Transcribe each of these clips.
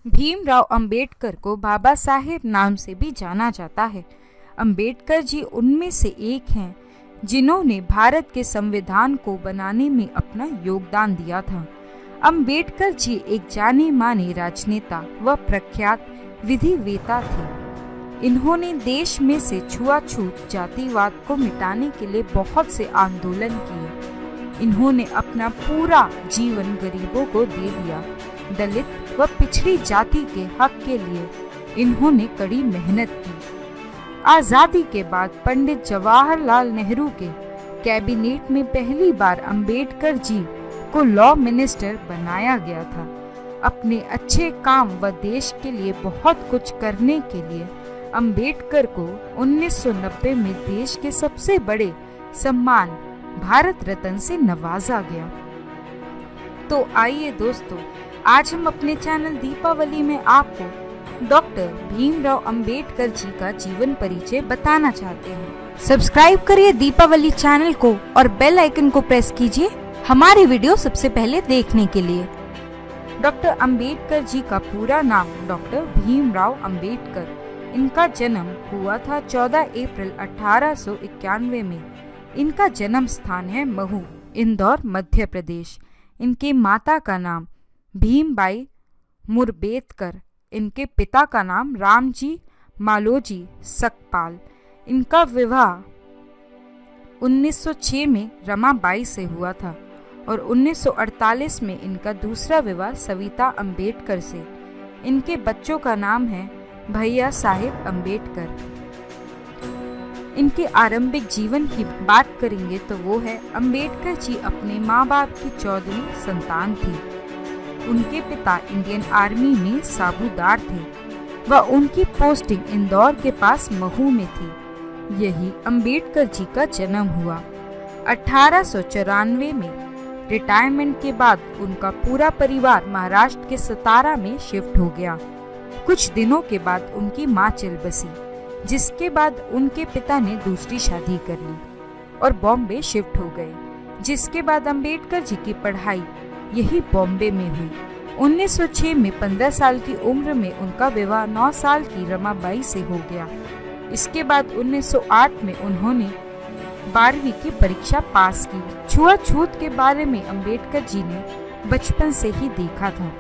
भीमराव अंबेडकर को बाबा साहेब नाम से भी जाना जाता है। अंबेडकर जी उनमें से एक हैं जिन्होंने भारत के संविधान को बनाने में अपना योगदान दिया था। अंबेडकर जी एक जाने माने राजनेता व प्रख्यात विधिवेता थे। इन्होंने देश में से छुआछूत जातिवाद को मिटाने के लिए बहुत से आंदोलन किए। इन्होंने अपना पूरा जीवन गरीबों को दे दिया। दलित व पिछड़ी जाति के हक के लिए इन्होंने कड़ी मेहनत की। आजादी के बाद पंडित जवाहरलाल नेहरू के कैबिनेट में पहली बार अंबेडकर जी को लॉ मिनिस्टर बनाया गया था। अपने अच्छे काम व देश के लिए बहुत कुछ करने के लिए अंबेडकर को 1990 में देश के सबसे बड़े सम्मान भारत रत्न से नवाजा गया। तो आइए दोस्तों, आज हम अपने चैनल दीपावली में आपको डॉक्टर भीमराव अंबेडकर जी का जीवन परिचय बताना चाहते हैं। सब्सक्राइब करिए दीपावली चैनल को और बेल आइकन को प्रेस कीजिए हमारी वीडियो सबसे पहले देखने के लिए। डॉक्टर अंबेडकर जी का पूरा नाम डॉक्टर भीमराव अंबेडकर। इनका जन्म हुआ था 14 अप्रैल 1891 में। इनका जन्म स्थान है महू, इंदौर, मध्य प्रदेश। इनके माता का नाम भीमबाई मुरबेतकर, इनके पिता का नाम रामजी मालोजी सकपाल। इनका विवाह 1906 में रमाबाई से हुआ था और 1948 में इनका दूसरा विवाह सविता अंबेडकर से। इनके बच्चों का नाम है भैया साहेब अंबेडकर। इनके आरंभिक जीवन की बात करेंगे तो वो है, अंबेडकर जी अपने माँ बाप की 14वीं संतान थी। उनके पिता इंडियन आर्मी में साबूदार थे व उनकी पोस्टिंग इंदौर के पास महू में थी। यही अंबेडकर जी का जन्म हुआ। 1894 में रिटायरमेंट के बाद उनका पूरा परिवार महाराष्ट्र के सतारा में शिफ्ट हो गया। कुछ दिनों के बाद उनकी मां चल बसी, जिसके बाद उनके पिता ने दूसरी शादी कर ली और बॉम्बे शिफ्ट हो गए। जिसके बाद अंबेडकर जी की पढ़ाई यही बॉम्बे में हुई। 1906 में 15 साल की उम्र में उनका विवाह 9 साल की रमाबाई से हो गया। इसके बाद 1908 में उन्होंने 12वीं की परीक्षा पास की। छुआछूत के बारे में अंबेडकर जी ने बचपन से ही देखा था।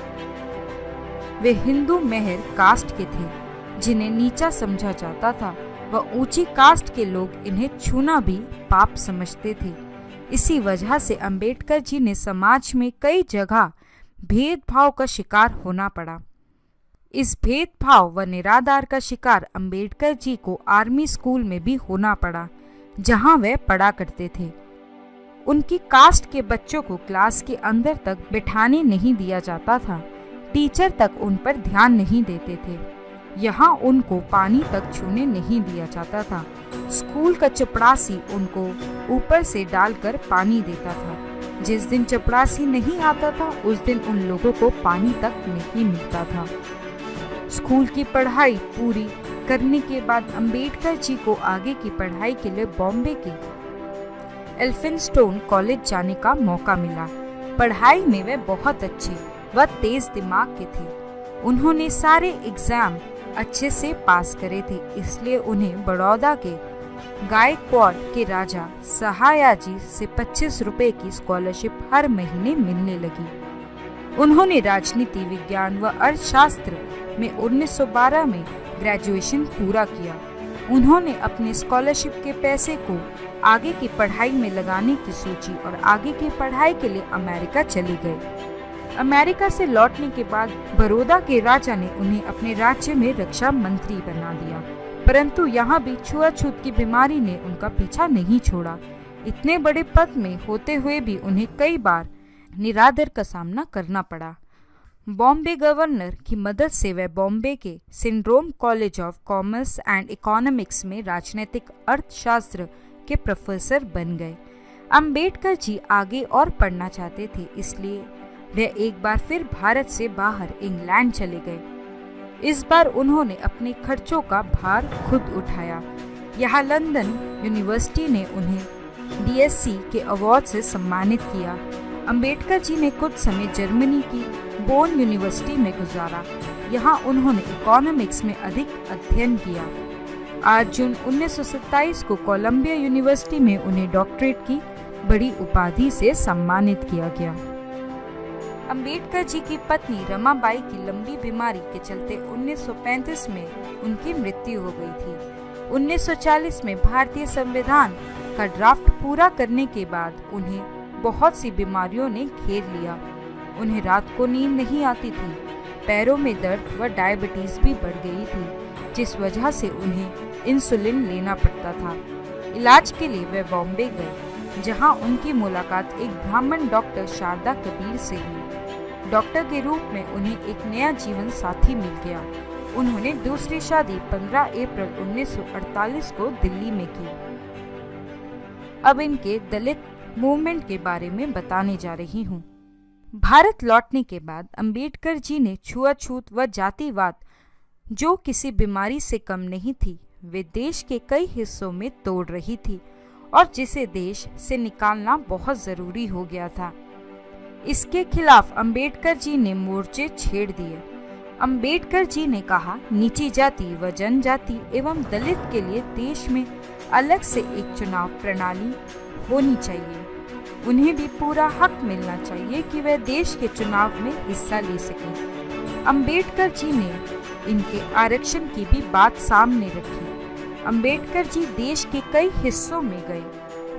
वे हिंदू मेहर कास्ट के थे जिन्हें नीचा समझा जाता था व ऊंची कास्ट के लोग इन्हें छूना भी पाप समझते थे। इसी वजह से अंबेडकर जी ने समाज में कई जगह भेदभाव का शिकार होना पड़ा। इस भेदभाव व निरादर का शिकार अंबेडकर जी को आर्मी स्कूल में भी होना पड़ा, जहां वे पढ़ा करते थे। उनकी कास्ट के बच्चों को क्लास के अंदर तक बिठाने नहीं दिया जाता था। टीचर तक उन पर ध्यान नहीं देते थे। यहाँ उनको पानी तक छूने नहीं दिया जाता था। स्कूल का चपरासी उनको ऊपर से डालकर पानी देता था। जिस दिन चपरासी नहीं आता था उस दिन उन लोगों को पानी तक नहीं मिलता था। स्कूल की पढ़ाई पूरी करने के बाद अंबेडकर जी को आगे की पढ़ाई के लिए बॉम्बे के एल्फिंस्टोन कॉलेज जाने का मौका मिला। पढ़ाई में वे बहुत अच्छे व तेज दिमाग के थे। उन्होंने सारे एग्जाम अच्छे से पास करे थे, इसलिए उन्हें बड़ौदा के गायकवाड़ के राजा सहायाजी से 25 रुपए की स्कॉलरशिप हर महीने मिलने लगी। उन्होंने राजनीति विज्ञान व अर्थशास्त्र में 1912 में ग्रेजुएशन पूरा किया। उन्होंने अपने स्कॉलरशिप के पैसे को आगे की पढ़ाई में लगाने की सोची और आगे की पढ़ाई के लिए अमेरिका चले गए। अमेरिका से लौटने के बाद बड़ौदा के राजा ने उन्हें अपने राज्य में रक्षा मंत्री बना दिया, परंतु यहाँ भी छुआछूत की बीमारी ने उनका पीछा नहीं छोड़ा। इतने बड़े पद में होते हुए भी उन्हें कई बार निरादर का सामना करना पड़ा। बॉम्बे गवर्नर की मदद से वे बॉम्बे के syndrome college of commerce and economics में राजनीतिक अर्थशास्त्र के प्रोफेसर बन गए। अंबेडकर जी आगे और पढ़ना चाहते थे, इसलिए वे एक बार फिर भारत से बाहर इंग्लैंड चले गए। इस बार उन्होंने अपने खर्चों का भार खुद उठाया। यहाँ लंदन यूनिवर्सिटी ने उन्हें DSc के अवार्ड से सम्मानित किया। अंबेडकर जी ने कुछ समय जर्मनी की बोन यूनिवर्सिटी में गुजारा। यहाँ उन्होंने इकोनॉमिक्स में अधिक अध्ययन किया। 8 जून 1927 को कोलंबिया यूनिवर्सिटी में उन्हें डॉक्टरेट की बड़ी उपाधि से सम्मानित किया गया। अंबेडकर जी की पत्नी रमाबाई की लंबी बीमारी के चलते 1935 में उनकी मृत्यु हो गई थी। 1940 में भारतीय संविधान का ड्राफ्ट पूरा करने के बाद उन्हें बहुत सी बीमारियों ने घेर लिया। उन्हें रात को नींद नहीं आती थी, पैरों में दर्द व डायबिटीज भी बढ़ गई थी, जिस वजह से उन्हें इंसुलिन लेना पड़ता था। इलाज के लिए वे बॉम्बे गए, जहां उनकी मुलाकात एक ब्राह्मण डॉक्टर शारदा कबीर से हुई। डॉक्टर के रूप में उन्हें एक नया जीवन साथी मिल गया। उन्होंने दूसरी शादी 15 अप्रैल 1948 को दिल्ली में की। अब इनके दलित मूवमेंट के बारे में बताने जा रही हूँ। भारत लौटने के बाद अंबेडकर जी ने छुआछूत व जातिवाद, जो किसी बीमारी से कम नहीं थी, वे देश के कई हिस्सों में तोड़ रही थी और जिसे देश से निकालना बहुत जरूरी हो गया था। इसके खिलाफ अंबेडकर जी ने मोर्चे छेड़ दिए। अंबेडकर जी ने कहा, नीची जाति व जनजाति एवं दलित के लिए देश में अलग से एक चुनाव प्रणाली होनी चाहिए। उन्हें भी पूरा हक मिलना चाहिए कि वे देश के चुनाव में हिस्सा ले सकें। अंबेडकर जी ने इनके आरक्षण की भी बात सामने रखी। अंबेडकर जी देश के कई हिस्सों में गए,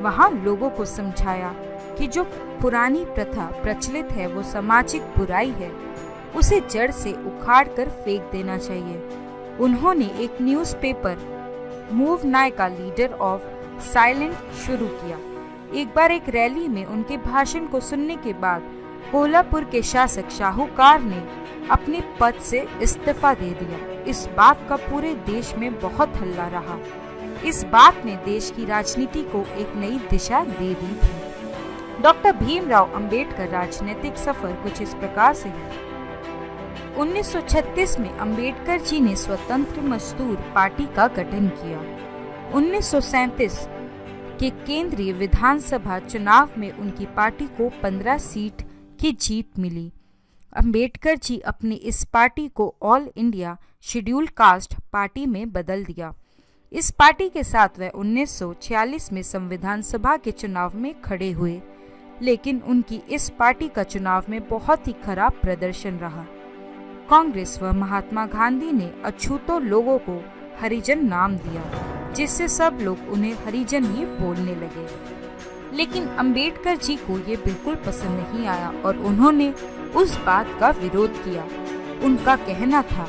वहां लोगों को समझाया कि जो पुरानी प्रथा प्रचलित है वो सामाजिक बुराई है, उसे जड़ से उखाड़ कर फेंक देना चाहिए। उन्होंने एक न्यूज़पेपर मूव नाय का लीडर ऑफ साइलेंट शुरू किया। एक बार एक रैली में उनके भाषण को सुनने के बाद कोल्हापुर के शासक शाहूकार ने अपने पद से इस्तीफा दे दिया। इस बात का पूरे देश में बहुत हल्ला रहा। इस बात ने देश की राजनीति को एक नई दिशा दे दी थी। डॉक्टर भीमराव अंबेडकर राजनीतिक सफर कुछ इस प्रकार से है। 1936 में अंबेडकर जी ने स्वतंत्र मजदूर पार्टी का गठन किया। 1937 के केंद्रीय विधानसभा चुनाव में उनकी पार्टी को 15 सीट की जीत मिली। अंबेडकर जी अपनी इस पार्टी को all India schedule caste party में बदल दिया। इस पार्टी के साथ वह 1946 में संविधान सभा के चुनाव में खड़े हुए, लेकिन उनकी इस पार्टी का चुनाव में बहुत ही खराब प्रदर्शन रहा। कांग्रेस व महात्मा गांधी ने अछूतों लोगों को हरिजन नाम दिया, जिससे सब लोग उन्हें हरिजन ही बोलने लगे। लेकिन अंबेडकर जी को ये बिल्कुल पसंद नहीं आया और उन्होंने उस बात का विरोध किया। उनका कहना था,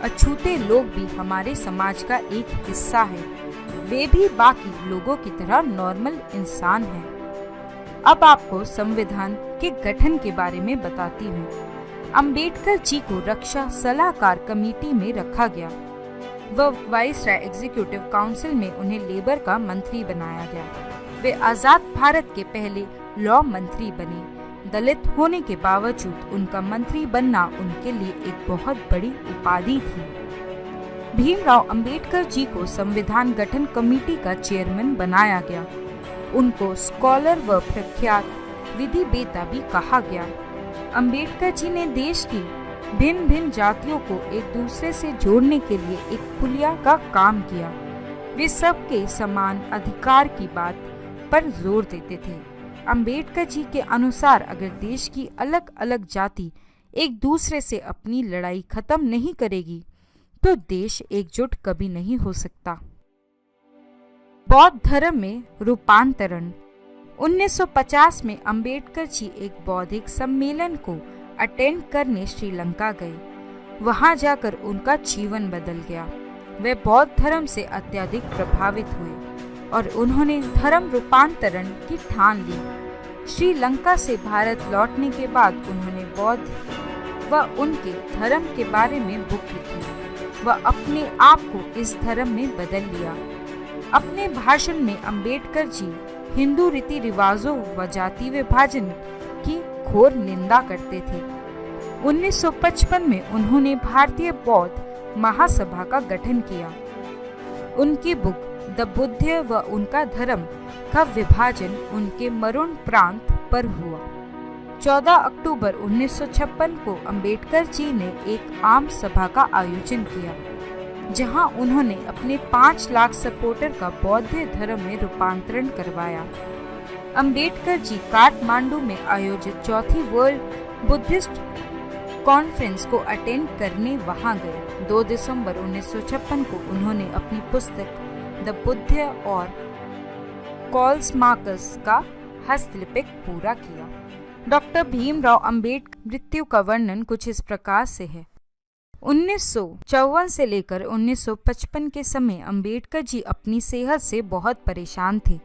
अछूते लोग भी हमारे समाज का एक हिस्सा है, वे भी बाकी लोगों की तरह नॉर्मल इंसान हैं। अब आपको संविधान के गठन के बारे में बताती हूँ। अंबेडकर जी को रक्षा सलाहकार कमेटी में रखा गया व वाइसराय एग्जीक्यूटिव काउंसिल में उन्हें लेबर का मंत्री बनाया गया। वे आजाद भारत के पहले लॉ मंत्री बने। दलित होने के बावजूद उनका मंत्री बनना उनके लिए एक बहुत बड़ी उपाधि थी। भीमराव अंबेडकर जी को संविधान गठन कमेटी का चेयरमैन बनाया गया। उनको स्कॉलर व प्रख्यात विधिवेत्ता भी कहा गया। अंबेडकर जी ने देश की भिन्न भिन्न जातियों को एक दूसरे से जोड़ने के लिए एक पुलिया का काम किया। वे सबके समान अधिकार की बात पर जोर देते थे। अंबेडकर जी के अनुसार अगर देश की अलग अलग जाति एक दूसरे से अपनी लड़ाई खत्म नहीं करेगी तो देश एकजुट कभी नहीं हो सकता। बौद्ध धर्म में रूपांतरण। 1950 में अंबेडकर जी एक बौद्धिक सम्मेलन को अटेंड करने श्रीलंका गए। वहां जाकर उनका जीवन बदल गया। वे बौद्ध धर्म से अत्यधिक प्रभावित हुए और उन्होंने धर्म रूपांतरण की ठान ली। श्रीलंका से भारत लौटने के बाद उन्होंने बौद्ध व उनके धर्म के बारे में बुक लिखी व अपने आप को इस धर्म में बदल लिया। अपने भाषण में अंबेडकर जी हिंदू रीति रिवाजों व जाति विभाजन की घोर निंदा करते थे। 1955 में उन्होंने भारतीय बौद्ध महासभा का गठन किया। उनकी बुक द बुद्ध व उनका धर्म का विभाजन उनके मरून प्रांत पर हुआ। 14 अक्टूबर 1956 को अंबेडकर जी ने एक आम सभा का आयोजन किया, जहां उन्होंने अपने 5 लाख सपोर्टर का बौद्ध धर्म में रूपांतरण करवाया। अंबेडकर जी काठमांडू में आयोजित चौथी वर्ल्ड बुद्धिस्ट कॉन्फ्रेंस को अटेंड करने वहां गए। 2 दिसंबर 1956 को उन्होंने अपनी पुस्तक द बुद्ध और कार्ल मार्क्स का हस्तलिपिक पूरा किया। डॉक्टर भीमराव अंबेडकर मृत्यु का वर्णन कुछ इस प्रकार से है। 1954 से लेकर 1955 के समय अंबेडकर जी अपनी सेहत से बहुत परेशान थे।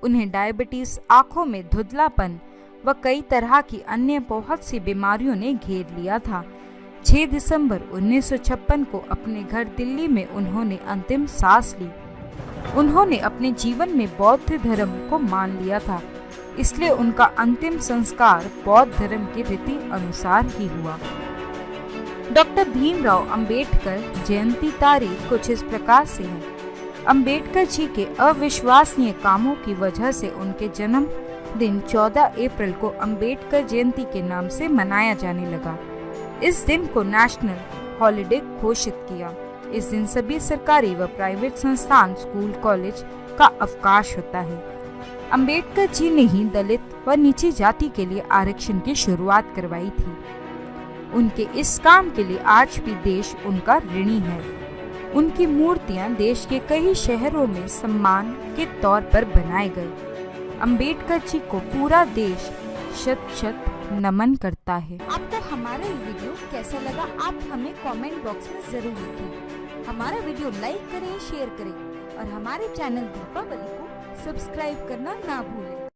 उन्हें डायबिटीज, आंखों में धुंधलापन व कई तरह की अन्य बहुत सी बीमारियों ने घेर लिया था। 6 दिसंबर 1956 को अपने घर दिल्ली में उन्होंने अंतिम सांस ली। उन्होंने अपने जीवन में बौद्ध धर्म को मान लिया था, इसलिए उनका अंतिम संस्कार बौद्ध धर्म के रीति अनुसार ही हुआ। डॉक्टर भीमराव अंबेडकर जयंती तारीख कुछ इस प्रकार से है। अंबेडकर जी के अविश्वसनीय कामों की वजह से उनके जन्म दिन 14 अप्रैल को अंबेडकर जयंती के नाम से मनाया जाने लगा। इस दिन को नेशनल हॉलिडे घोषित किया। इस दिन सभी सरकारी व प्राइवेट संस्थान, स्कूल, कॉलेज का अवकाश होता है। अंबेडकर जी ने ही दलित व नीची जाति के लिए आरक्षण की शुरुआत करवाई थी। उनके इस काम के लिए आज भी देश उनका ऋणी है। उनकी मूर्तियां देश के कई शहरों में सम्मान के तौर पर बनाए गए। अंबेडकर जी को पूरा देश शत-शत नमन करता है। आपको हमारा ये वीडियो कैसा लगा, आप हमें कमेंट बॉक्स में जरूर लिखें। हमारा वीडियो लाइक करें, शेयर करें और हमारे चैनल दीपावली को सब्सक्राइब करना ना भूलें।